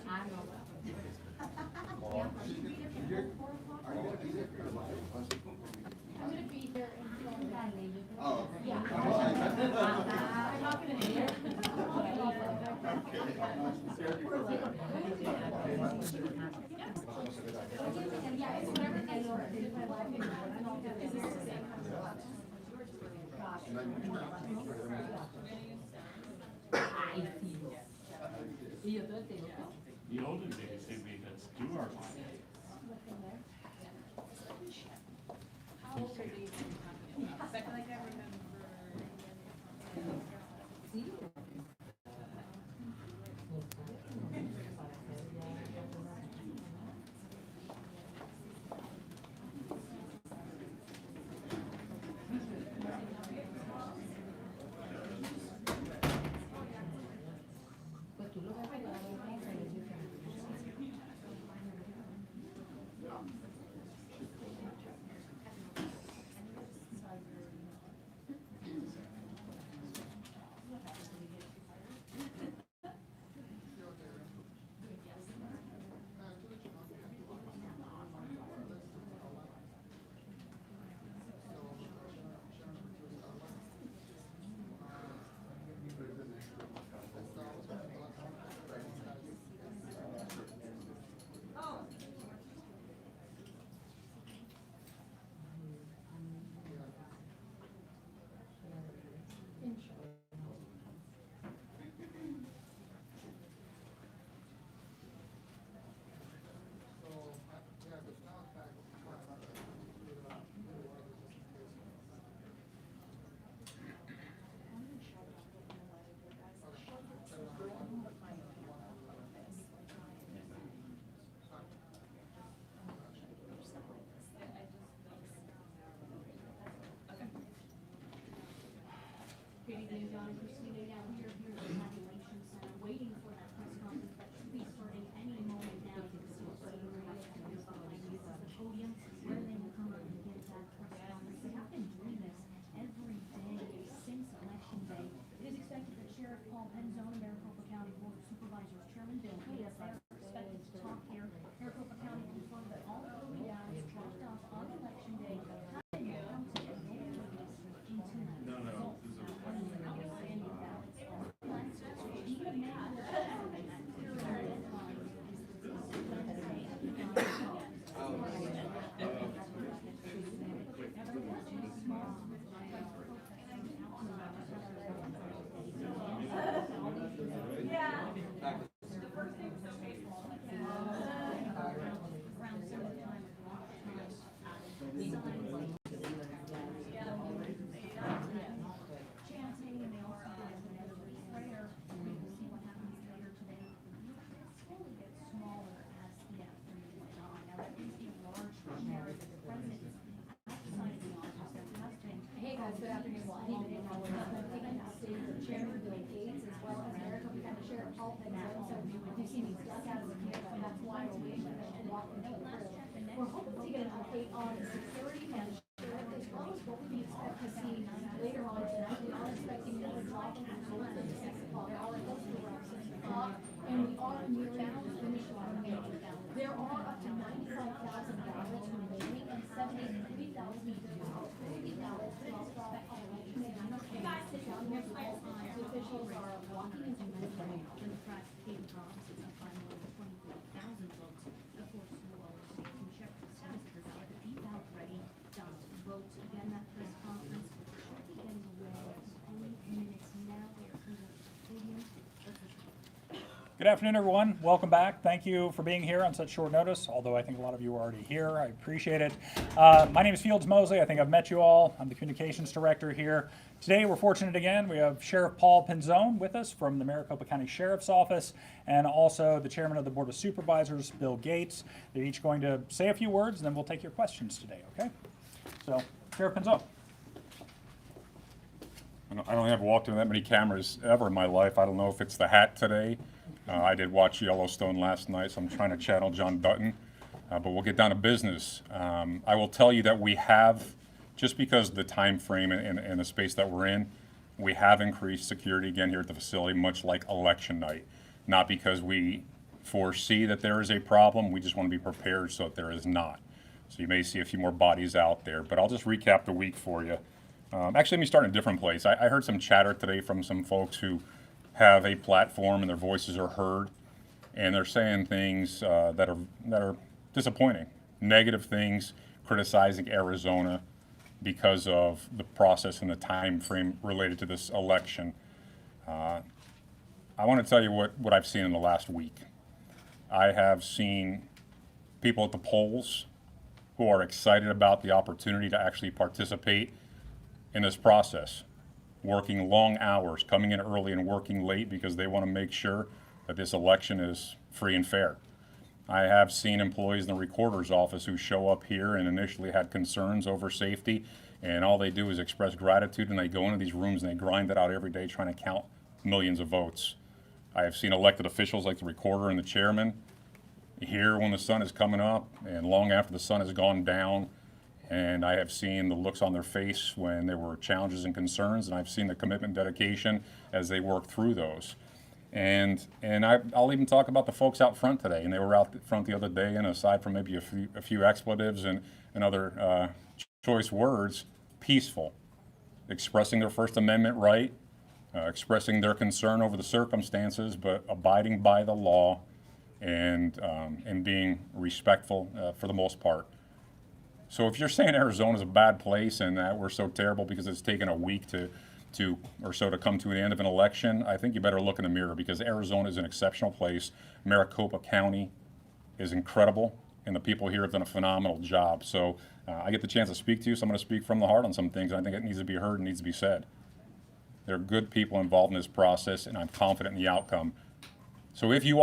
I'm gonna be there until Oh. yeah. I'm not gonna be here. Yeah, it's whatever they are. Is my life. Is this the same kind of The olden days, they made us do our life. How old are these? Like I remember. Katie, John, Christina, yeah, we are here at the tabulation center, waiting for that press conference that should be starting any moment now. You can see what's behind you, this is the podium, where they will come up and give that press conference. They have been doing this every day since election day. It is expected that Sheriff Paul Penzone, Maricopa County Board of Supervisors Chairman Bill Gates, they are expected to talk here. Maricopa County confirmed that all early ballots dropped off on election day. Hey guys, good afternoon. Chairman Bill Gates as well as Maricopa County Sheriff Paul Penzone. So you see me stuck out of the camera, that's why we're waiting for them to walk into the room. We're hoping to get an update on security and sheriff as well as what we expect to see later on tonight. We are expecting another drop in the polls at 6 o'clock. Our close to around 6 o'clock, and we are nearing the finish line. There are up to 95,000 ballots remaining and 73,000 ballots dropped off on election day. You guys sit down here for all times. Officials are walking into the Democrats came promises of finding over 24,000 votes. Of course, you all are safe and check the status of the ballot. Be out ready to vote. Again, that press conference shortly ends away. 3 minutes now. They are through the podium. Good afternoon, everyone. Welcome back. Thank you for being here on such short notice, although I think a lot of you are already here. I appreciate it. My name is Fields Mosley. I think I've met you all. I'm the Communications Director here. Today, we're fortunate again. We have Sheriff Paul Penzone with us from the Maricopa County Sheriff's Office, and also the Chairman of the Board of Supervisors, Bill Gates. They're each going to say a few words, and then we'll take your questions today, okay? So, Sheriff Penzone. I don't have walked in that many cameras ever in my life. I don't know if it's the hat today. I did watch Yellowstone last night, so I'm trying to channel John Dutton. But we'll get down to business. I will tell you that we have, just because of the time frame and the space that we're in, we have increased security again here at the facility, much like election night. Not because we foresee that there is a problem. We just want to be prepared so that there is not. So you may see a few more bodies out there, but I'll just recap the week for you. Actually, let me start in a different place. I heard some chatter today from some folks who have a platform and their voices are heard, and they're saying things that are disappointing, negative things, criticizing Arizona because of the process and the time frame related to this election. I want to tell you what I've seen in the last week. I have seen people at the polls who are excited about the opportunity to actually participate in this process, working long hours, coming in early and working late because they want to make sure that this election is free and fair. I have seen employees in the recorder's office who show up here and initially had concerns over safety, and all they do is express gratitude, and they go into these rooms and they grind it out every day trying to count millions of votes. I have seen elected officials like the recorder and the chairman here when the sun is coming up and long after the sun has gone down, and I have seen the looks on their face when there were challenges and concerns, and I've seen the commitment and dedication as they work through those. And I'll even talk about the folks out front today, and they were out front the other day, and aside from maybe a few expletives and other choice words, peaceful, expressing their First Amendment right, expressing their concern over the circumstances, but abiding by the law and being respectful for the most part. So if you're saying Arizona is a bad place and that we're so terrible because it's taken a week to come to the end of an election, I think you better look in the mirror, because Arizona is an exceptional place. Maricopa County is incredible, and the people here have done a phenomenal job. So I get the chance to speak to you, so I'm going to speak from the heart on some things. I think it needs to be heard and needs to be said. There are good people involved in this process, and I'm confident in the outcome. So if you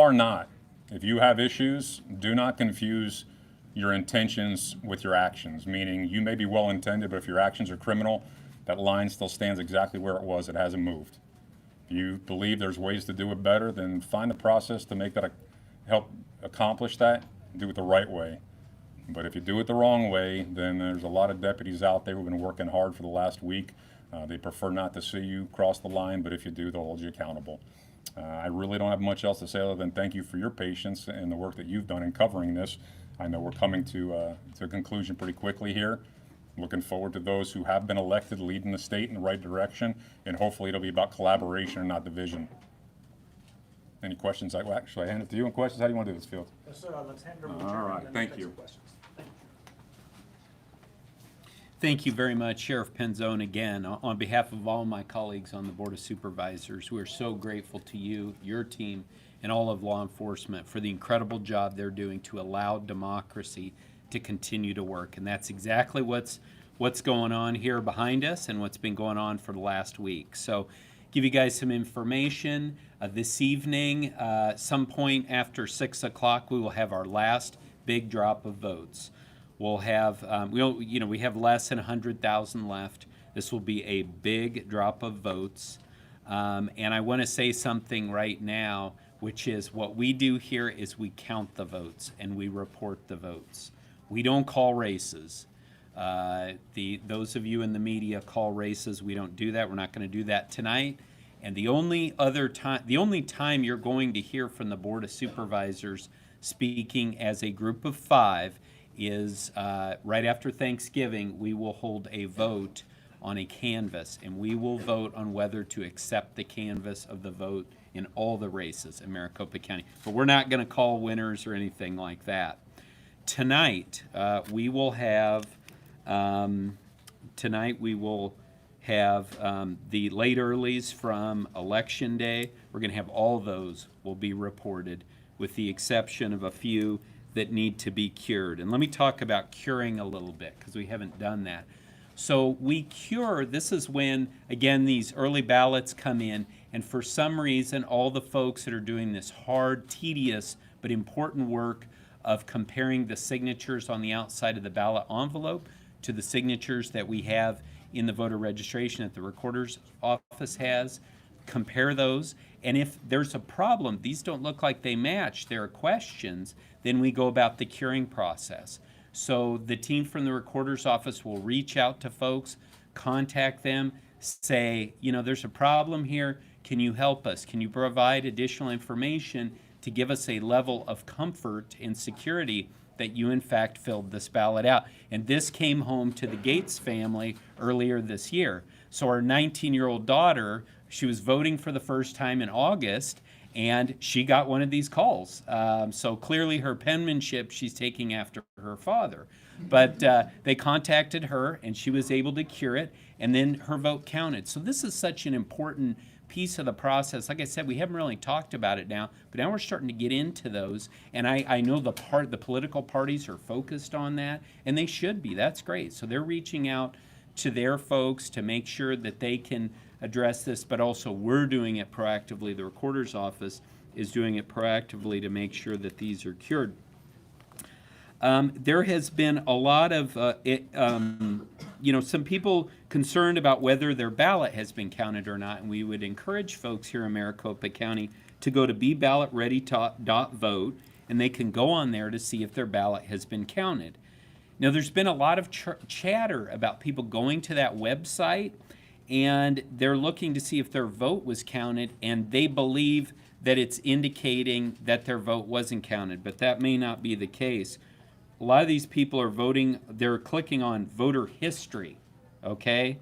have issues, do not confuse your intentions with your actions, meaning you may be well-intended, but if your actions are criminal, that line still stands exactly where it was. It hasn't moved. If you believe there's ways to do it better, then find the process to make that help accomplish that, do it the right way. But if you do it the wrong way, then there's a lot of deputies out there who've been working hard for the last week. They prefer not to see you cross the line, but if you do, they'll hold you accountable. I really don't have much else to say other than thank you for your patience and the work that you've done in covering this. I know we're coming to a conclusion pretty quickly here. Looking forward to those who have been elected leading the state in the right direction, and hopefully it'll be about collaboration and not division. Any questions? Actually, I hand it to you. Any questions? How do you want to do this, Field? Yes, sir. Let's hand it over to All Chairman, right, and then thank take you. some questions. Thank you. Thank you very much, Sheriff Penzone, again. On behalf of all my colleagues on the Board of Supervisors, we're so grateful to you, your team, and all of law enforcement for the incredible job they're doing to allow democracy to continue to work. And that's exactly what's going on here behind us and what's been going on for the last week. So give you guys some information. This evening, some point after 6 o'clock, we will have our last big drop of votes. We'll have, we have less than 100,000 left. This will be a big drop of votes. And I want to say something right now, which is what we do here is we count the votes and we report the votes. We don't call races. Those of you in the media call races. We don't do that. We're not going to do that tonight. And the only time you're going to hear from the Board of Supervisors speaking as a group of 5 is right after Thanksgiving. We will hold a vote on a canvas, and we will vote on whether to accept the canvas of the vote in all the races in Maricopa County. But we're not going to call winners or anything like that. Tonight, we will have the late earlies from Election Day. We're going to have all those will be reported, with the exception of a few that need to be cured. And let me talk about curing a little bit, because we haven't done that. So we cure, this is when, again, these early ballots come in, and for some reason, all the folks that are doing this hard, tedious, but important work of comparing the signatures on the outside of the ballot envelope to the signatures that we have in the voter registration that the recorder's office has, compare those. And if there's a problem, these don't look like they match, there are questions, then we go about the curing process. So the team from the recorder's office will reach out to folks, contact them, say, there's a problem here. Can you help us? Can you provide additional information to give us a level of comfort and security that you in fact filled this ballot out. And this came home to the Gates family earlier this year. So our 19-year-old daughter, she was voting for the first time in August, and she got one of these calls. So clearly her penmanship she's taking after her father. But they contacted her, and she was able to cure it, and then her vote counted. So this is such an important piece of the process. Like I said, we haven't really talked about it now, but now we're starting to get into those. And I know the political parties are focused on that, and they should be. That's great. So they're reaching out to their folks to make sure that they can address this, but also we're doing it proactively. The recorder's office is doing it proactively to make sure that these are cured. There has been a lot of, some people concerned about whether their ballot has been counted or not, and we would encourage folks here in Maricopa County to go to beballotready.vote, and they can go on there to see if their ballot has been counted. Now, there's been a lot of chatter about people going to that website, and they're looking to see if their vote was counted, and they believe that it's indicating that their vote wasn't counted, but that may not be the case. A lot of these people are voting, they're clicking on voter history, okay?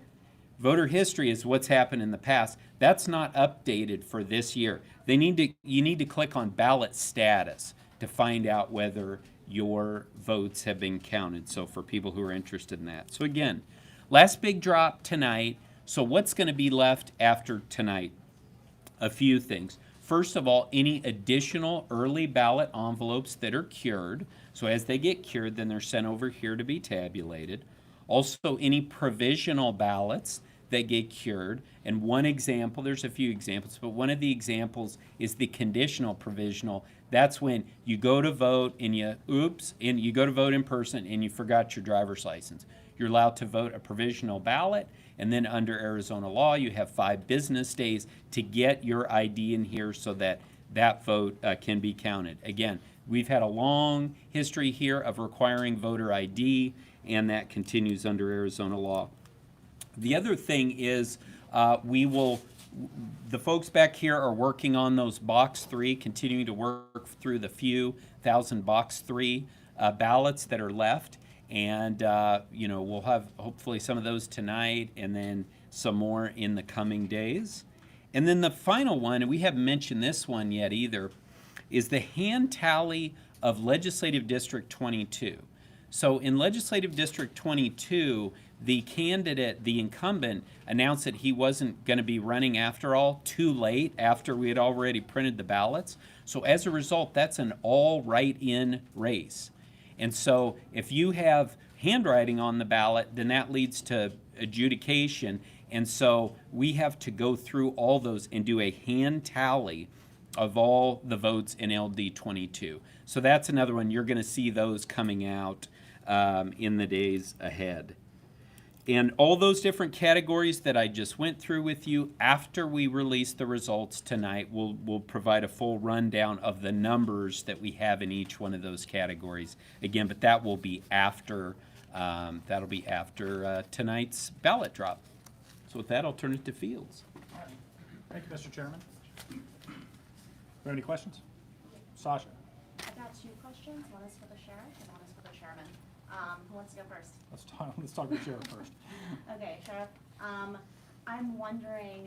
Voter history is what's happened in the past. That's not updated for this year. You need to click on ballot status to find out whether your votes have been counted. So for people who are interested in that. So again, last big drop tonight. So what's going to be left after tonight? A few things. First of all, any additional early ballot envelopes that are cured. So as they get cured, then they're sent over here to be tabulated. Also, any provisional ballots that get cured. And one example, there's a few examples, but one of the examples is the conditional provisional. That's when you go to vote and you go to vote in person and you forgot your driver's license. You're allowed to vote a provisional ballot, and then under Arizona law, you have 5 business days to get your ID in here so that that vote can be counted. Again, we've had a long history here of requiring voter ID, and that continues under Arizona law. The other thing is the folks back here are working on those box 3, continuing to work through the few thousand box 3 ballots that are left. And, we'll have hopefully some of those tonight and then some more in the coming days. And then the final one, and we haven't mentioned this one yet either, is the hand tally of Legislative District 22. So in Legislative District 22, the candidate, the incumbent, announced that he wasn't going to be running after all, too late after we had already printed the ballots. So as a result, that's an all write-in race. And so if you have handwriting on the ballot, then that leads to adjudication. And so we have to go through all those and do a hand tally of all the votes in LD 22. So that's another one. You're going to see those coming out in the days ahead. And all those different categories that I just went through with you, after we release the results tonight, we'll provide a full rundown of the numbers that we have in each one of those categories. Again, but that will be after tonight's ballot drop. So with that, I'll turn it to Fields. All right. Thank you, Mr. Chairman. Do you have any questions? Sasha. I've got 2 questions. One is for the sheriff and one is for the chairman. Who wants to go first? Let's talk to the sheriff first. Okay, Sheriff. I'm wondering,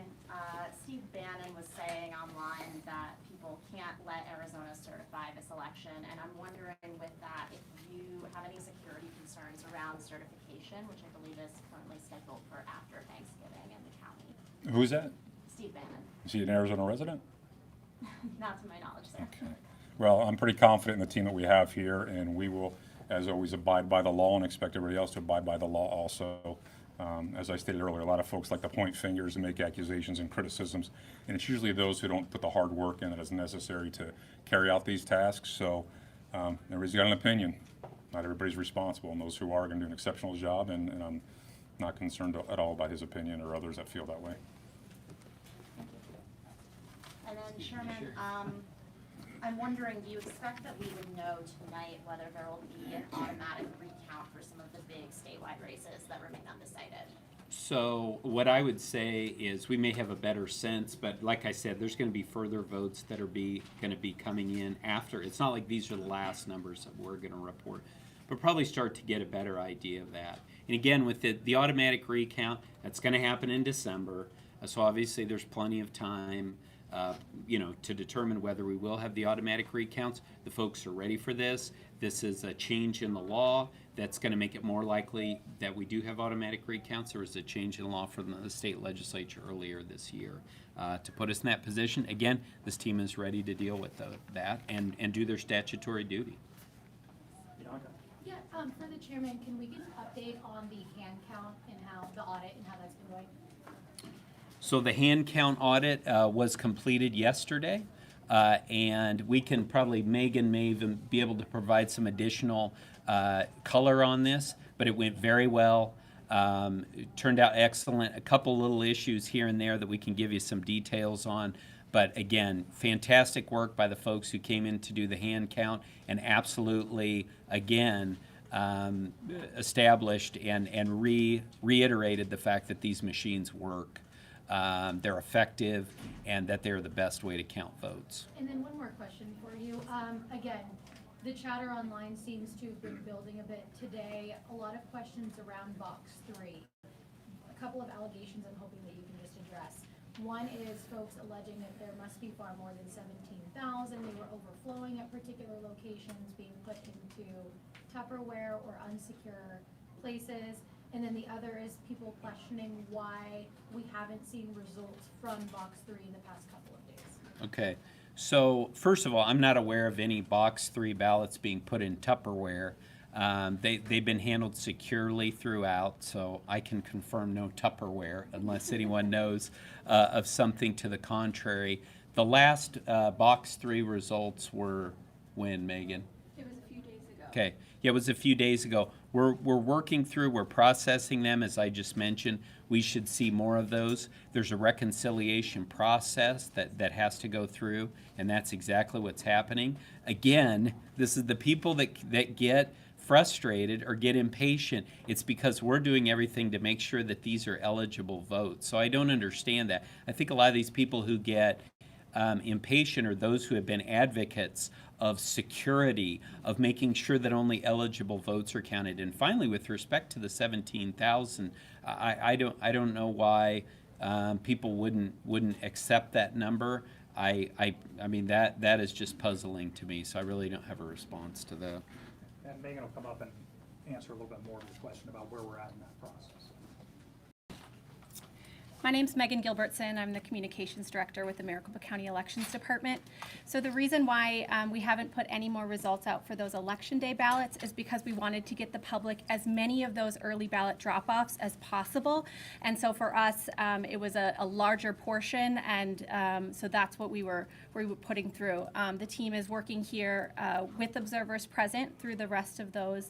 Steve Bannon was saying online that people can't let Arizona certify this election, and I'm wondering with that if you have any security concerns around certification, which I believe is currently scheduled for after Thanksgiving in the county. Who's that? Steve Bannon. Is he an Arizona resident? Not to my knowledge, sir. Okay. Well, I'm pretty confident in the team that we have here, and we will, as always, abide by the law and expect everybody else to abide by the law also. As I stated earlier, a lot of folks like to point fingers and make accusations and criticisms, and it's usually those who don't put the hard work in that is necessary to carry out these tasks. So everybody's got an opinion. Not everybody's responsible, and those who are going to do an exceptional job, and I'm not concerned at all about his opinion or others that feel that way. And then, Chairman, I'm wondering, do you expect that we would know tonight whether there will be an automatic recount for some of the big statewide races that remain undecided? So what I would say is we may have a better sense, but like I said, there's going to be further votes that are going to be coming in after. It's not like these are the last numbers that we're going to report, but probably start to get a better idea of that. And again, with the automatic recount, that's going to happen in December. So obviously there's plenty of time, to determine whether we will have the automatic recounts. The folks are ready for this. This is a change in the law that's going to make it more likely that we do have automatic recounts. There was a change in law from the state legislature earlier this year to put us in that position. Again, this team is ready to deal with that and do their statutory duty. Bianca? Yeah, for the chairman, can we get an update on the hand count and how the audit and how that's been going? So the hand count audit was completed yesterday, and we can probably, Megan may even be able to provide some additional color on this, but it went very well. It turned out excellent. A couple little issues here and there that we can give you some details on. But again, fantastic work by the folks who came in to do the hand count, and absolutely, again, established and reiterated the fact that these machines work. They're effective, and that they're the best way to count votes. And then one more question for you. Again, the chatter online seems to have been building a bit today. A lot of questions around box 3. A couple of allegations I'm hoping that you can just address. One is folks alleging that there must be far more than 17,000. They were overflowing at particular locations, being put into Tupperware or unsecure places. And then the other is people questioning why we haven't seen results from box 3 in the past couple of days. Okay, so first of all, I'm not aware of any box 3 ballots being put in Tupperware. They've been handled securely throughout, so I can confirm no Tupperware unless anyone knows of something to the contrary. The last box 3 results were when, Megan? It was a few days ago. Okay, yeah, it was a few days ago. We're working through, we're processing them, as I just mentioned. We should see more of those. There's a reconciliation process that has to go through, and that's exactly what's happening. Again, this is the people that get frustrated or get impatient. It's because we're doing everything to make sure that these are eligible votes. So I don't understand that. I think a lot of these people who get impatient are those who have been advocates of security, of making sure that only eligible votes are counted. And finally, with respect to the 17,000, I don't know why people wouldn't accept that number. I mean that is just puzzling to me. So I really don't have a response to that. And Megan will come up and answer a little bit more of this question about where we're at in that process. My name's Megan Gilbertson. I'm the Communications Director with the Maricopa County Elections Department. So the reason why we haven't put any more results out for those Election Day ballots is because we wanted to get the public as many of those early ballot drop-offs as possible. And so for us, it was a larger portion, and so that's what we were putting through. The team is working here with observers present through the rest of those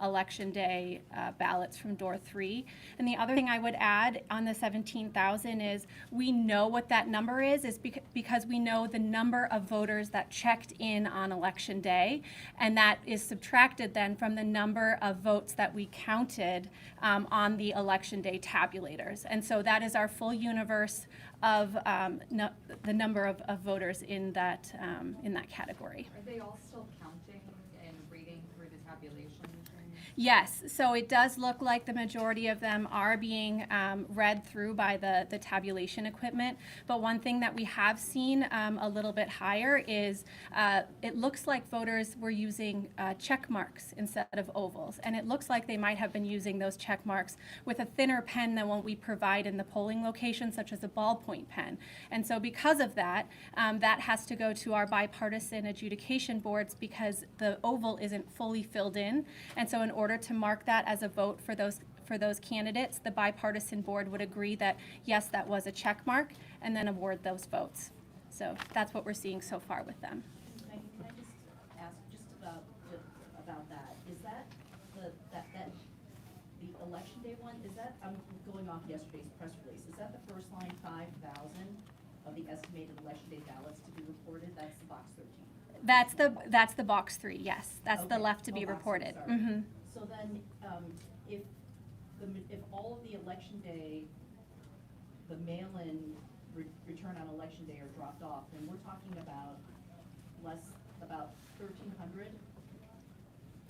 Election Day ballots from door 3. And the other thing I would add on the 17,000 is we know what that number is because we know the number of voters that checked in on Election Day, and that is subtracted then from the number of votes that we counted on the Election Day tabulators. And so that is our full universe of the number of voters in that category. Are they all still counting and reading through the tabulation machine? Yes, so it does look like the majority of them are being read through by the tabulation equipment. But one thing that we have seen a little bit higher is it looks like voters were using check marks instead of ovals. And it looks like they might have been using those check marks with a thinner pen than what we provide in the polling location, such as a ballpoint pen. And so because of that, that has to go to our bipartisan adjudication boards because the oval isn't fully filled in. And so in order to mark that as a vote for those candidates, the bipartisan board would agree that yes, that was a check mark, and then award those votes. So that's what we're seeing so far with them. Megan, can I just ask about that? Is that the Election Day one? Is that, I'm going off yesterday's press release, is that the first line 5,000 of the estimated Election Day ballots to be reported? That's the box 13. That's the box 3. Yes, that's the Okay. left to be Box 3, reported. sorry. So then, if if all of the election day, the mail-in return on election day are dropped off, then we're talking about about 1,300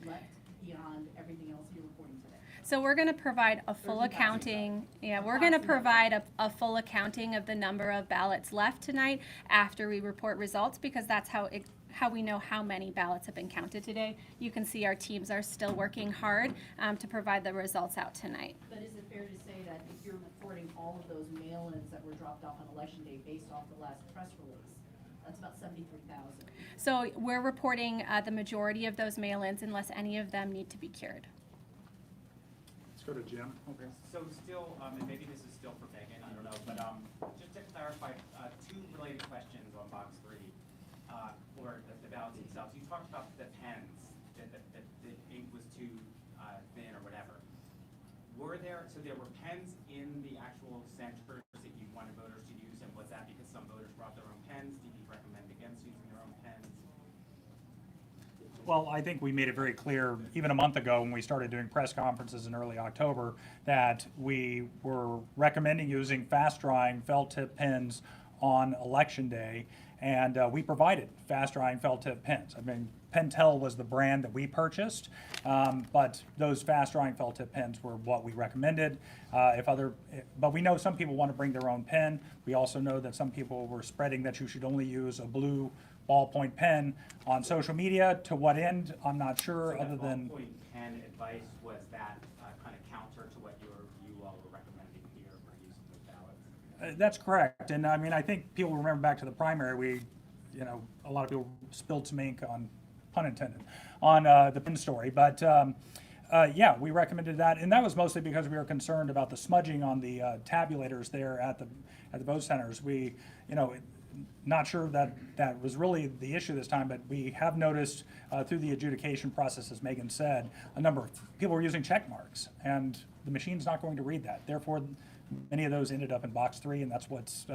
left beyond everything else you're reporting today. So we're going to provide a full 13,000. accounting. Yeah, we're going to provide a full accounting of the number of ballots left tonight after we report results, because that's how we know how many ballots have been counted today. You can see our teams are still working hard to provide the results out tonight. But is it fair to say that if you're reporting all of those mail-ins that were dropped off on election day based off the last press release, that's about 73,000? So we're reporting the majority of those mail-ins unless any of them need to be cured. Let's go to Jim. Okay. So still, and maybe this is still for Megan, I don't know, but just to clarify, two related questions on box 3, or the ballots themselves. You talked about the pens, that the ink was too thin or whatever. So there were pens in the actual centers that you wanted voters to use, and was that because some voters brought their own pens? Did you recommend against using their own pens? Well, I think we made it very clear, even a month ago when we started doing press conferences in early October, that we were recommending using fast-drying felt-tip pens on Election Day, and we provided fast-drying felt-tip pens. I mean, Pentel was the brand that we purchased, but those fast-drying felt-tip pens were what we recommended. But we know some people want to bring their own pen. We also know that some people were spreading that you should only use a blue ballpoint pen on social media. To what end, I'm not sure, So other that than... ballpoint pen advice, was that kind of counter to what you all were recommending here for using those ballots? That's correct. And I mean, I think people remember back to the primary, a lot of people spilled some ink on, pun intended, on the pen story. But yeah, we recommended that. And that was mostly because we were concerned about the smudging on the tabulators there at the vote centers. We, not sure that that was really the issue this time, but we have noticed through the adjudication process, as Megan said, a number of people were using check marks, and the machine's not going to read that. Therefore, many of those ended up in box 3, and that's what's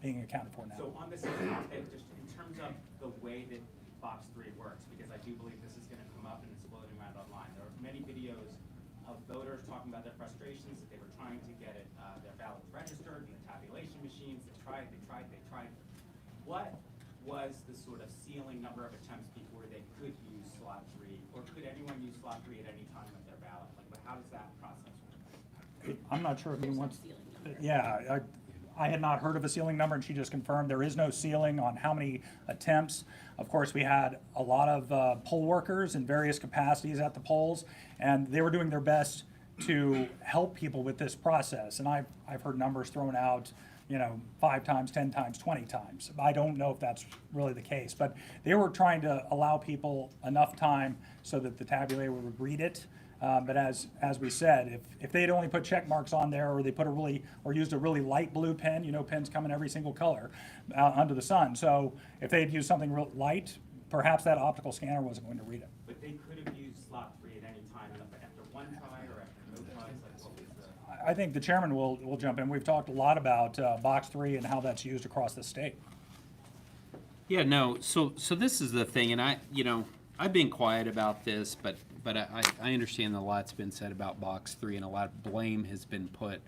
being accounted for now. So on this topic, just in terms of the way that box 3 works, because I do believe this is going to come up and it's floating around online. There are many videos of voters talking about their frustrations, that they were trying to get their ballots registered in the tabulation machines. They tried. What was the sort of ceiling number of attempts before they could use slot 3, or could anyone use slot 3 at any time of their ballot? Like, how does that process work? I'm not sure if anyone's... Yeah, I had not heard of a ceiling number, and she just confirmed there is no ceiling on how many attempts. Of course, we had a lot of poll workers in various capacities at the polls, and they were doing their best to help people with this process. And I've heard numbers thrown out, 5 times, 10 times, 20 times. I don't know if that's really the case, but they were trying to allow people enough time so that the tabulator would read it. But as we said, if they had only put check marks on there, or they put used a really light blue pen, pens come in every single color under the sun. So if they had used something real light, perhaps that optical scanner wasn't going to read it. But they could have used slot 3 at any time after one try or after no tries. Like, what was the... I think the chairman will jump in. We've talked a lot about box 3 and how that's used across the state. Yeah, no, so this is the thing, and I've been quiet about this, but I understand that a lot's been said about box 3, and a lot of blame has been put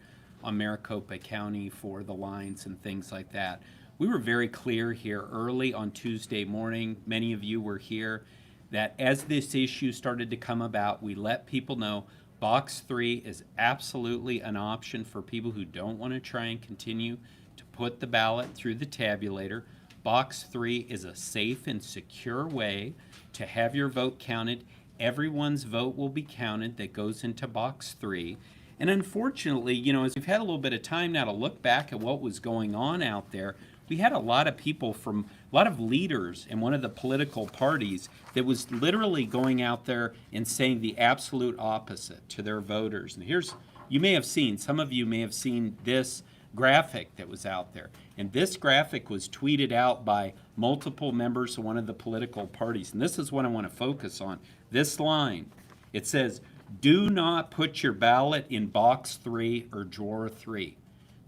on Maricopa County for the lines and things like that. We were very clear here early on Tuesday morning, many of you were here, that as this issue started to come about, we let people know box 3 is absolutely an option for people who don't want to try and continue to put the ballot through the tabulator. Box 3 is a safe and secure way to have your vote counted. Everyone's vote will be counted that goes into box 3. And unfortunately, as we've had a little bit of time now to look back at what was going on out there, we had a lot of people from a lot of leaders in one of the political parties that was literally going out there and saying the absolute opposite to their voters. And some of you may have seen this graphic that was out there. And this graphic was tweeted out by multiple members of one of the political parties. And this is what I want to focus on. This line, it says, "Do not put your ballot in box 3 or drawer 3.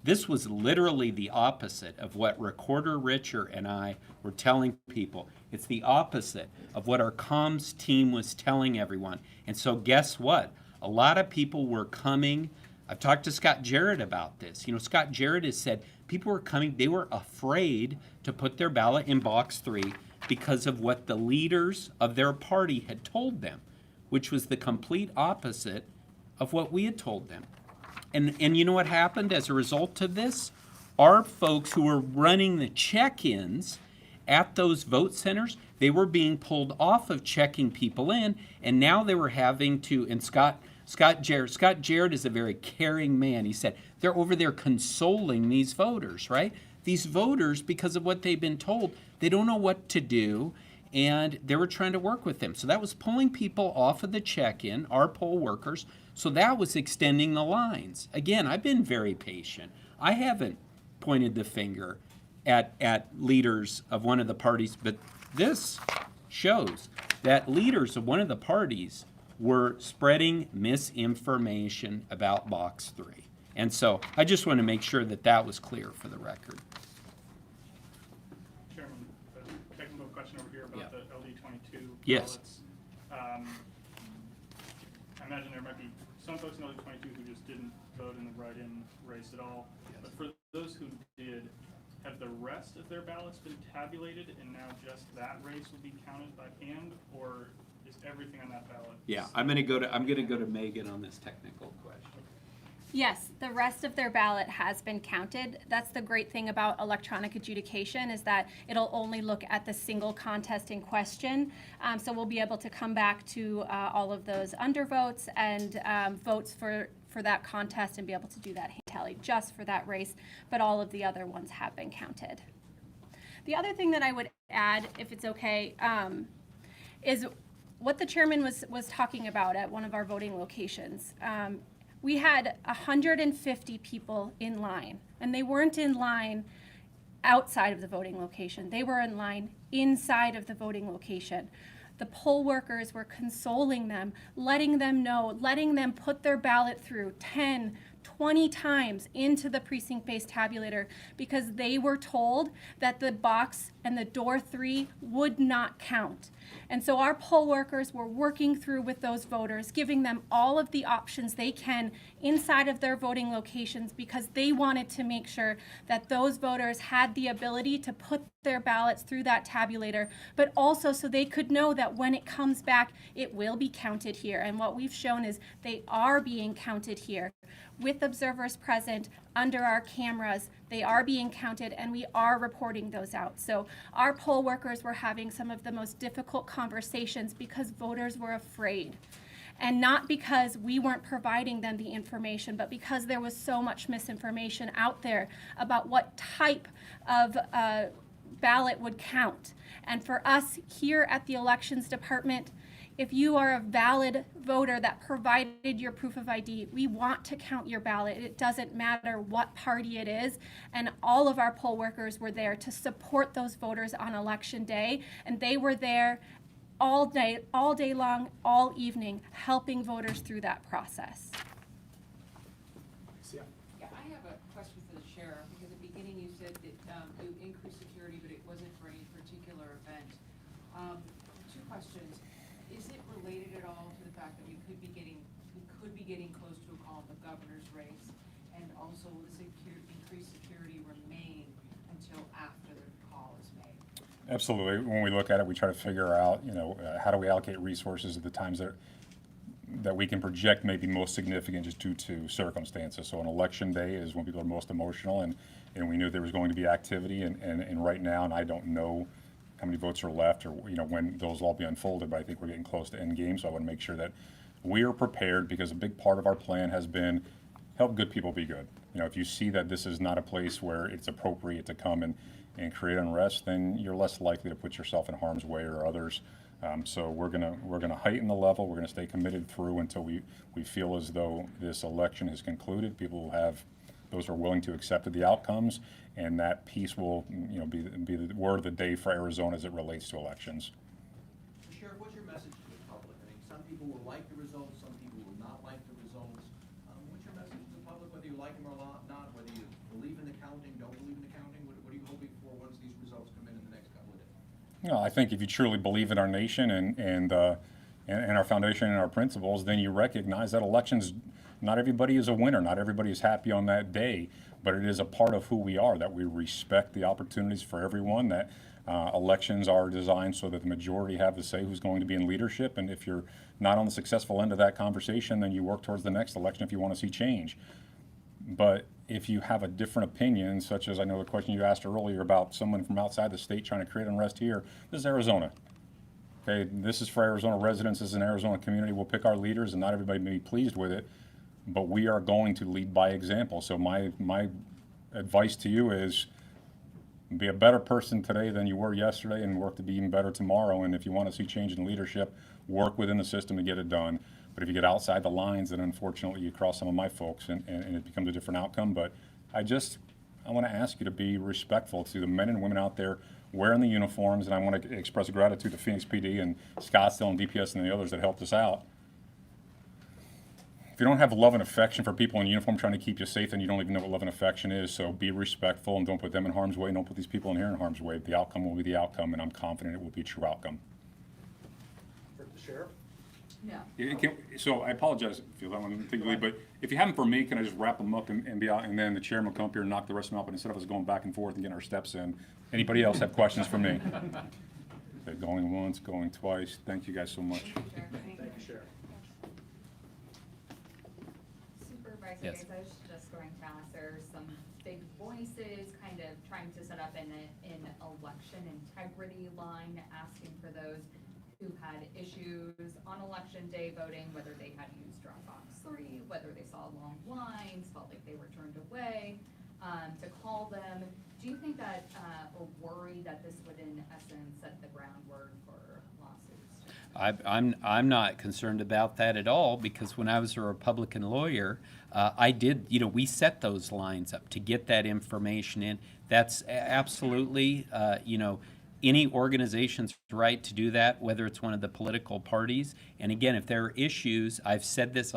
This was literally the opposite of what Recorder Richer and I were telling people. It's the opposite of what our comms team was telling everyone. And so guess what? A lot of people were coming I've talked to Scott Jarrett about this. You know, Scott Jarrett has said people were coming, they were afraid to put their ballot in box 3 because of what the leaders of their party had told them, which was the complete opposite of what we had told them. And you know what happened as a result of this? Our folks who were running the check-ins at those vote centers, they were being pulled off of checking people in, and now they were having to, and Scott Jarrett is a very caring man. He said, they're over there consoling these voters, right? These voters, because of what they've been told, they don't know what to do, and they were trying to work with them. So that was pulling people off of the check-in, our poll workers, so that was extending the lines. Again, I've been very patient. I haven't pointed the finger at leaders of one of the parties, but this shows that leaders of one of the parties were spreading misinformation about box 3. And so I just want to make sure that that was clear for the record. Chairman, a technical question over here about the LD22 Yes. ballots. I imagine there might be some folks in LD22 who just didn't vote in the write-in race at all. But for those who did, have the rest of their ballots been tabulated and now just that race will be counted by hand, or is everything on that ballot? Yeah, I'm gonna go to Megan on this technical question. Yes, the rest of their ballot has been counted. That's the great thing about electronic adjudication, is that it'll only look at the single contest in question. So we'll be able to come back to all of those undervotes and votes for that contest and be able to do that hand tally just for that race, but all of the other ones have been counted. The other thing that I would add, if it's okay, is what the chairman was talking about at one of our voting locations. We had 150 people in line, and they weren't in line outside of the voting location. They were in line inside of the voting location. The poll workers were consoling them, letting them know, letting them put their ballot through 10, 20 times into the precinct-based tabulator because they were told that the box and the door 3 would not count. And so our poll workers were working through with those voters, giving them all of the options they can inside of their voting locations because they wanted to make sure that those voters had the ability to put their ballots through that tabulator, but also so they could know that when it comes back, it will be counted here. And what we've shown is they are being counted here with observers present under our cameras. They are being counted, and we are reporting those out. So our poll workers were having some of the most difficult conversations because voters were afraid. And not because we weren't providing them the information, but because there was so much misinformation out there about what type of ballot would count. And for us here at the Elections Department, if you are a valid voter that provided your proof of ID, we want to count your ballot. It doesn't matter what party it is. And all of our poll workers were there to support those voters on Election Day. And they were there all day long, all evening, helping voters through that process. Yeah. Yeah, I have a question for the sheriff, because at the beginning you said that you increased security, but it wasn't for any particular event. Two questions. Is it related at all to the fact that we could be getting close to a call in the governor's race? And also, will this increased security remain until after the call is made? Absolutely. When we look at it, we try to figure out, how do we allocate resources at the times that we can project may be most significant just due to circumstances. So an election day is when people are most emotional, and we knew there was going to be activity, and right now, and I don't know how many votes are left or when those will all be unfolded, but I think we're getting close to end game, so I want to make sure that we are prepared, because a big part of our plan has been help good people be good. If you see that this is not a place where it's appropriate to come and create unrest, then you're less likely to put yourself in harm's way or others. So we're gonna heighten the level. We're gonna stay committed through until we feel as though this election is concluded. People will have those who are willing to accept the outcomes, and that peace will be the word of the day for Arizona as it relates to elections. Sheriff, what's your message to the public? I mean, some people will like the results, some people will not like the results. What's your message to the public, whether you like them or not, whether you believe in the counting, don't believe in the counting? What are you hoping for once these results come in the next couple of days? I think if you truly believe in our nation and our foundation and our principles, then you recognize that elections Not everybody is a winner. Not everybody is happy on that day, but it is a part of who we are, that we respect the opportunities for everyone, that elections are designed so that the majority have to say who's going to be in leadership. And if you're not on the successful end of that conversation, then you work towards the next election if you want to see change. But if you have a different opinion, such as I know the question you asked earlier about someone from outside the state trying to create unrest here, this is Arizona. Okay, this is for Arizona residents, this is an Arizona community. We'll pick our leaders, and not everybody may be pleased with it, but we are going to lead by example. So my advice to you is be a better person today than you were yesterday, and work to be even better tomorrow. And if you want to see change in leadership, work within the system to get it done. But if you get outside the lines, then unfortunately you cross some of my folks, and it becomes a different outcome. But I want to ask you to be respectful to the men and women out there wearing the uniforms, and I want to express gratitude to Phoenix PD and Scottsdale and DPS and the others that helped us out. If you don't have love and affection for people in uniform trying to keep you safe, then you don't even know what love and affection is. So be respectful and don't put them in harm's way. Don't put these people in here in harm's way. The outcome will be the outcome, and I'm confident it will be a true outcome. For the sheriff? No. So I apologize if you don't want to think of it, but if you have them for me, can I just wrap them up and be out, and then the chairman will come up here and knock the rest of them out, but instead of us going back and forth and getting our steps in, anybody else have questions for me? Okay, going once, going twice. Thank you guys so much. Thank you, Sheriff. Supervisor, Yes. I was just going to ask, there are some big voices kind of trying to set up an election integrity line, asking for those who had issues on election day voting, whether they had used Dropbox 3, whether they saw long lines, felt like they were turned away, to call them. Do you think that, or worry that this would in essence set the groundwork for lawsuits? I'm not concerned about that at all, because when I was a Republican lawyer, I did, we set those lines up to get that information in. That's absolutely, any organization's right to do that, whether it's one of the political parties. And again, if there are issues, I said this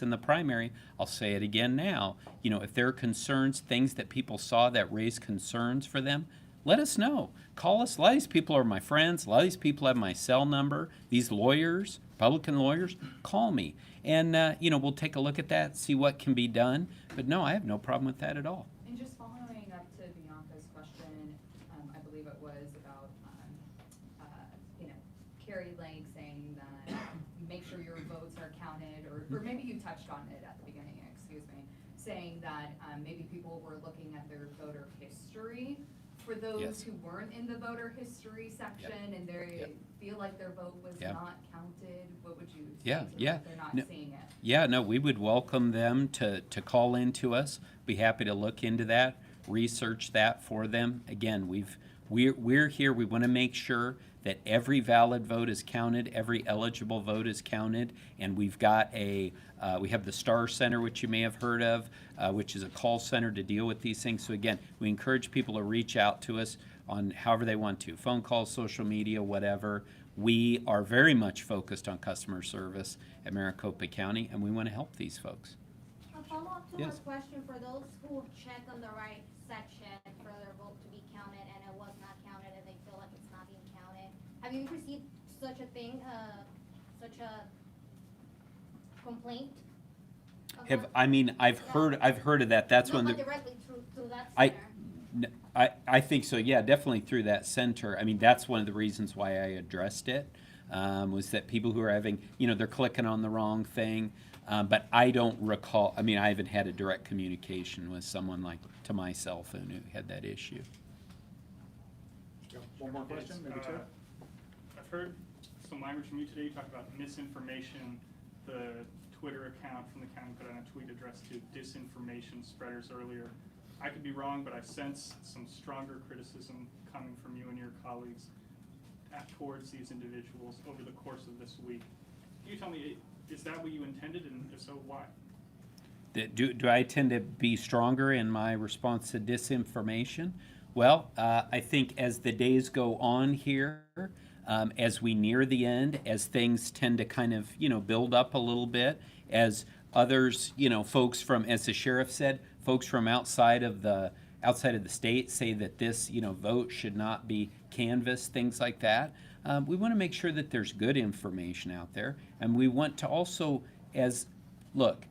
in the primary, I'll say it again now. If there are concerns, things that people saw that raise concerns for them, let us know. Call us. A lot of these people are my friends. A lot of these people have my cell number. These lawyers, Republican lawyers, call me. And, we'll take a look at that, see what can be done. But no, I have no problem with that at all. And just following up to Bianca's question, I believe it was about, Carrie Lake saying that make sure your votes are counted, or maybe you touched on it at the beginning, excuse me, saying that maybe people were looking at their voter history. For those Yes. who weren't in the voter history section and they feel like their vote was not counted, what would you say to them if they're not seeing it? Yeah, no, we would welcome them to call in to us. Be happy to look into that, research that for them. Again, we're here. We want to make sure that every valid vote is counted, every eligible vote is counted, and we've got we have the Star Center, which you may have heard of, which is a call center to deal with these things. So again, we encourage people to reach out to us on however they want to, phone calls, social media, whatever. We are very much focused on customer service at Maricopa County, and we want to help these folks. A follow-up to Yes. her question, for those who check on the right section for their vote to be counted and it was not counted and they feel like it's not being counted, have you received such a thing, such a complaint? I've heard of that. That's when Not the, directly through that I- center. I think so, yeah, definitely through that center. I mean, that's one of the reasons why I addressed it, was that people who are having, they're clicking on the wrong thing. But I don't recall, I haven't had a direct communication with someone like to my cell phone who had that issue. One more question, maybe two? I've heard some language from you today. You talked about misinformation. The Twitter account from the county put out a tweet addressed to disinformation spreaders earlier. I could be wrong, but I sense some stronger criticism coming from you and your colleagues towards these individuals over the course of this week. Can you tell me, is that what you intended, and if so, why? Do I tend to be stronger in my response to disinformation? Well, I think as the days go on here, as we near the end, as things tend to kind of, build up a little bit, as others, folks from, as the sheriff said, folks from outside of the state say that this, vote should not be canvassed, things like that. We want to make sure that there's good information out there, and we want to also, look,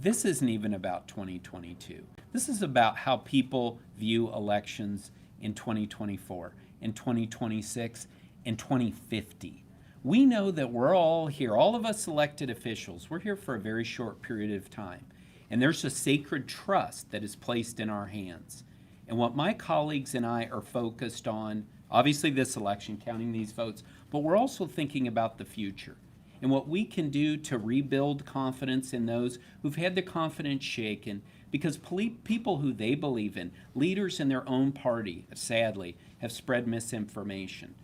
this isn't even about 2022. This is about how people view elections in 2024, in 2026, in 2050. We know that we're all here, all of us elected officials, we're here for a very short period of time. And there's a sacred trust that is placed in our hands. And what my colleagues and I are focused on, obviously this election, counting these votes, but we're also thinking about the future and what we can do to rebuild confidence in those who've had their confidence shaken because people who they believe in, leaders in their own party, sadly, have spread misinformation.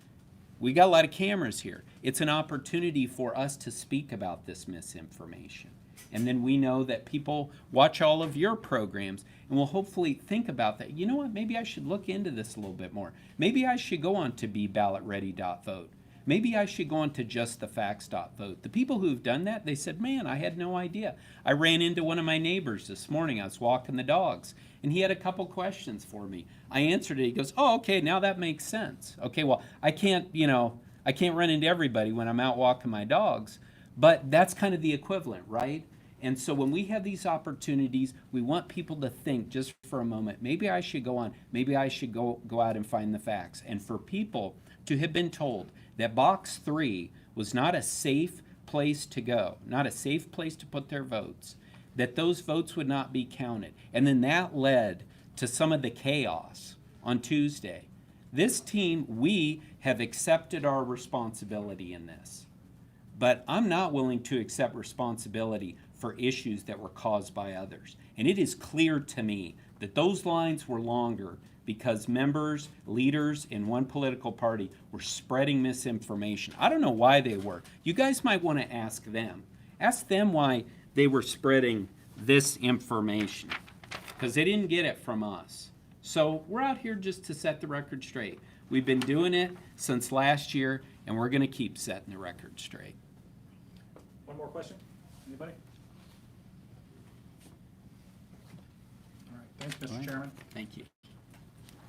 We got a lot of cameras here. It's an opportunity for us to speak about this misinformation. And then we know that people watch all of your programs and will hopefully think about that. You know what, maybe I should look into this a little bit more. Maybe I should go on to BeBallotReady.vote. Maybe I should go on to JustTheFacts.vote. The people who've done that, they said, man, I had no idea. I ran into one of my neighbors this morning. I was walking the dogs, and he had a couple questions for me. I answered it. He goes, oh, okay, now that makes sense. Okay, well, I can't run into everybody when I'm out walking my dogs, but that's kind of the equivalent, right? And so when we have these opportunities, we want people to think just for a moment, maybe I should go on, maybe I should go out and find the facts. And for people to have been told that box 3 was not a safe place to go, not a safe place to put their votes, that those votes would not be counted. And then that led to some of the chaos on Tuesday. This team, we have accepted our responsibility in this. But I'm not willing to accept responsibility for issues that were caused by others. And it is clear to me that those lines were longer because members, leaders in one political party were spreading misinformation. I don't know why they were. You guys might want to ask them. Ask them why they were spreading this information, because they didn't get it from us. So we're out here just to set the record straight. We've been doing it since last year, and we're going to keep setting the record straight. One more question? Anybody? All right, thanks, Mr. All right. Chairman. Thank you.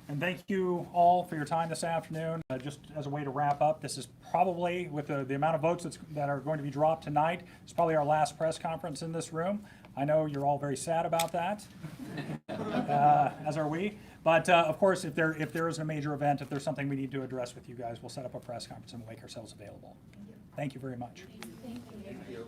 And thank you all for your time this afternoon. Just as a way to wrap up, this is probably, with the amount of votes that are going to be dropped tonight, it's probably our last press conference in this room. I know you're all very sad about that, as are we. But of course, if there is a major event, if there's something we need to address with you guys, we'll set up a press conference and we'll make ourselves available. Thank you very much. Thank you.